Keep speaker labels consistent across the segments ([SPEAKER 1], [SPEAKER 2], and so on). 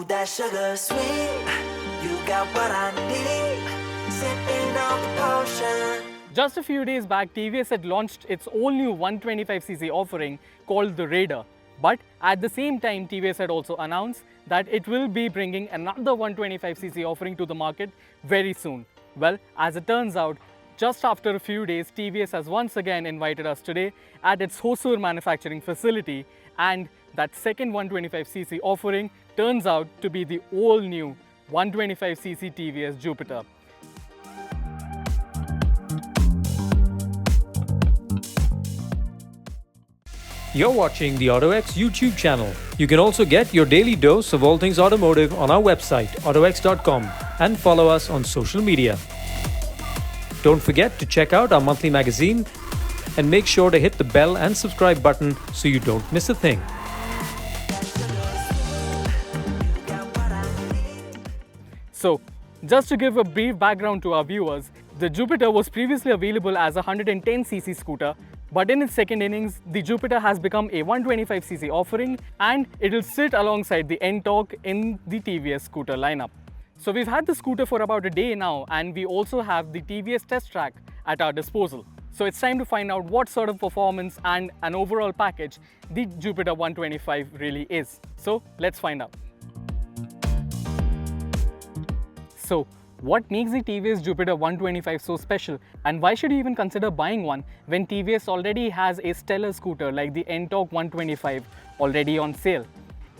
[SPEAKER 1] Ooh, that sugar sweet. You got what I need. Sipping on the potion.
[SPEAKER 2] Just a few days back, TVS had launched its all-new 125cc offering called the Raider. But at the same time, TVS had also announced that it will be bringing another 125cc offering to the market very soon. Well, as it turns out, just after a few days, TVS has once again invited us today at its Hosur manufacturing facility, and that second 125cc offering turns out to be the all-new 125cc TVS Jupiter.
[SPEAKER 3] You're watching the autoX YouTube channel. You can also get your daily dose of all things automotive on our website, autox.com, and follow us on social media. Don't forget to check out our monthly magazine and make sure to hit the bell and subscribe button so you don't miss a thing.
[SPEAKER 2] So, just to give a brief background to our viewers, the Jupiter was previously available as a 110cc scooter, but in its second innings, the Jupiter has become a 125cc offering, and it will sit alongside the Ntorq in the TVS scooter lineup. So we've had the scooter for about a day now, and we also have the TVS test track at our disposal. So it's time to find out what sort of performance and an overall package the Jupiter 125 really is. So let's find out. So, what makes the TVS Jupiter 125 so special, and why should you even consider buying one when TVS already has a stellar scooter like the Ntorq 125 already on sale?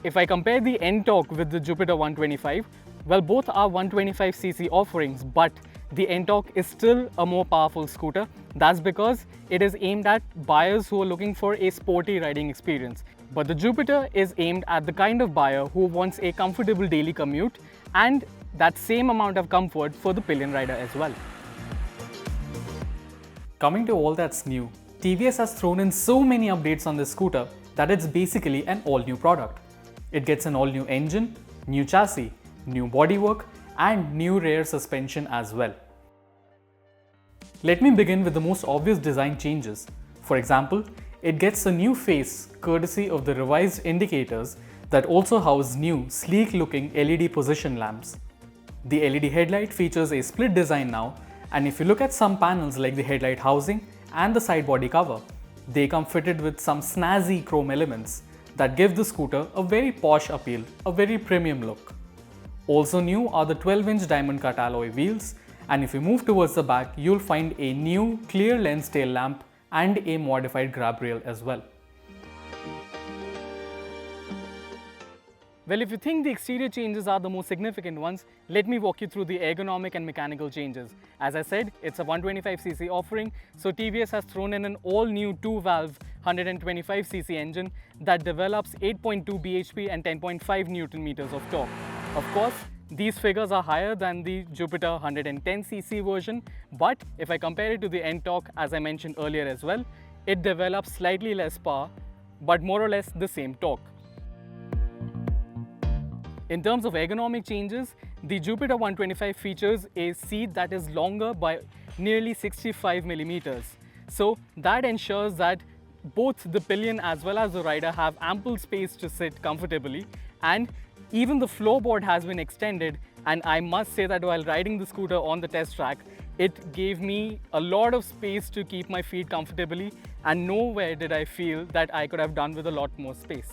[SPEAKER 2] If I compare the Ntorq with the Jupiter 125, well, both are 125cc offerings, but the Ntorq is still a more powerful scooter. That's because it is aimed at buyers who are looking for a sporty riding experience. But the Jupiter is aimed at the kind of buyer who wants a comfortable daily commute and that same amount of comfort for the pillion rider as well. Coming to all that's new, TVS has thrown in so many updates on this scooter that it's basically an all-new product. It gets an all-new engine, new chassis, new bodywork, and new rear suspension as well. Let me begin with the most obvious design changes. For example, it gets a new face courtesy of the revised indicators that also house new sleek-looking LED position lamps. The LED headlight features a split design now, and if you look at some panels like the headlight housing and the side body cover, they come fitted with some snazzy chrome elements that give the scooter a very posh appeal, a very premium look. Also new are the 12-inch diamond cut alloy wheels, and if you move towards the back, you'll find a new clear lens tail lamp and a modified grab rail as well. Well, if you think the exterior changes are the most significant ones, let me walk you through the ergonomic and mechanical changes. As I said, it's a 125cc offering, so TVS has thrown in an all-new 2-valve 125cc engine that develops 8.2 bhp and 10.5 Newton meters of torque. Of course, these figures are higher than the Jupiter 110cc version, but if I compare it to the Ntorq, as I mentioned earlier as well, it develops slightly less power, but more or less the same torque. In terms of ergonomic changes, the Jupiter 125 features a seat that is longer by nearly 65 millimeters. So that ensures that both the pillion as well as the rider have ample space to sit comfortably, and even the floorboard has been extended, and I must say that while riding the scooter on the test track, it gave me a lot of space to keep my feet comfortably, and nowhere did I feel that I could have done with a lot more space.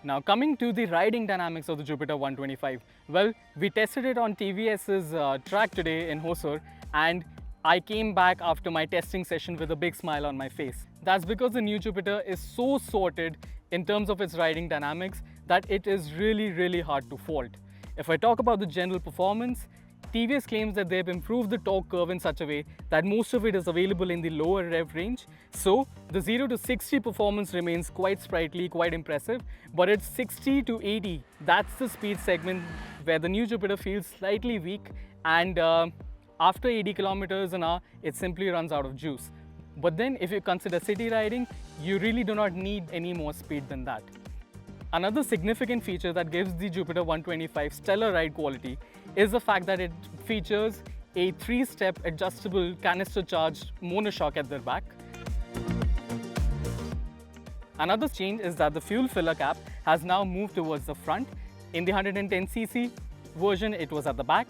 [SPEAKER 2] Now coming to the riding dynamics of the Jupiter 125, well, we tested it on TVS's track today in Hosur, and I came back after my testing session with a big smile on my face. That's because the new Jupiter is so sorted in terms of its riding dynamics that it is really hard to fault. If I talk about the general performance, TVS claims that they've improved the torque curve in such a way that most of it is available in the lower rev range. So the 0 to 60 performance remains quite sprightly, quite impressive, but it's 60 to 80. That's the speed segment where the new Jupiter feels slightly weak, and after 80 kilometers an hour, it simply runs out of juice. But then if you consider city riding, you really do not need any more speed than that. Another significant feature that gives the Jupiter 125 stellar ride quality is the fact that it features a 3-step adjustable canister charged monoshock at the back. Another change is that the fuel filler cap has now moved towards the front. In the 110cc version, it was at the back.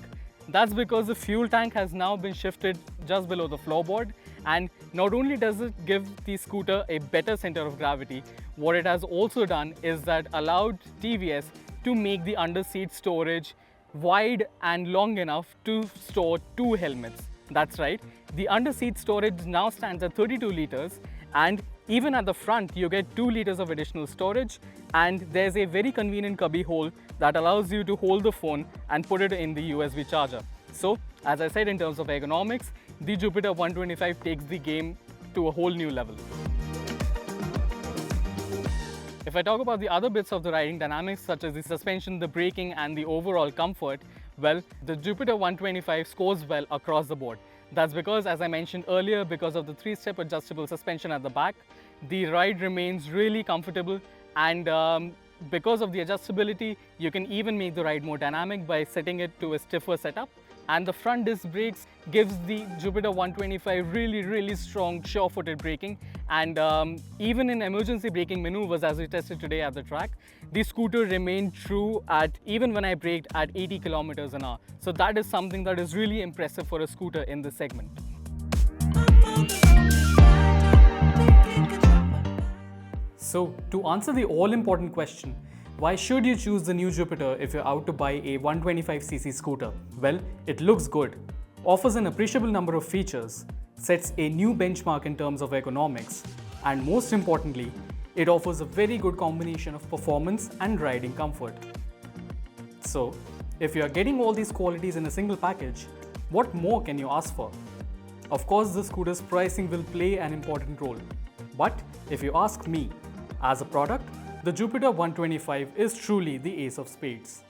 [SPEAKER 2] That's because the fuel tank has now been shifted just below the floorboard, and not only does it give the scooter a better center of gravity, what it has also done is that allowed TVS to make the under-seat storage wide and long enough to store 2 helmets. That's right, the under-seat storage now stands at 32 liters, and even at the front you get 2 liters of additional storage, and there's a very convenient cubby hole that allows you to hold the phone and put it in the USB charger. So, as I said, in terms of ergonomics, the Jupiter 125 takes the game to a whole new level. If I talk about the other bits of the riding dynamics, such as the suspension, the braking and the overall comfort, well, the Jupiter 125 scores well across the board. That's because, as I mentioned earlier, because of the 3-step adjustable suspension at the back, the ride remains really comfortable, and because of the adjustability, you can even make the ride more dynamic by setting it to a stiffer setup. And the front disc brakes gives the Jupiter 125 really strong, sure-footed braking, and even in emergency braking maneuvers, as we tested today at the track, the scooter remained true at, even when I braked, at 80 kilometers an hour. So that is something that is really impressive for a scooter in this segment. So, to answer the all-important question, why should you choose the new Jupiter if you're out to buy a 125cc scooter? Well, it looks good, offers an appreciable number of features, sets a new benchmark in terms of ergonomics, and most importantly, it offers a very good combination of performance and riding comfort. So, if you are getting all these qualities in a single package, what more can you ask for? Of course, the scooter's pricing will play an important role. But if you ask me, as a product, the Jupiter 125 is truly the ace of spades.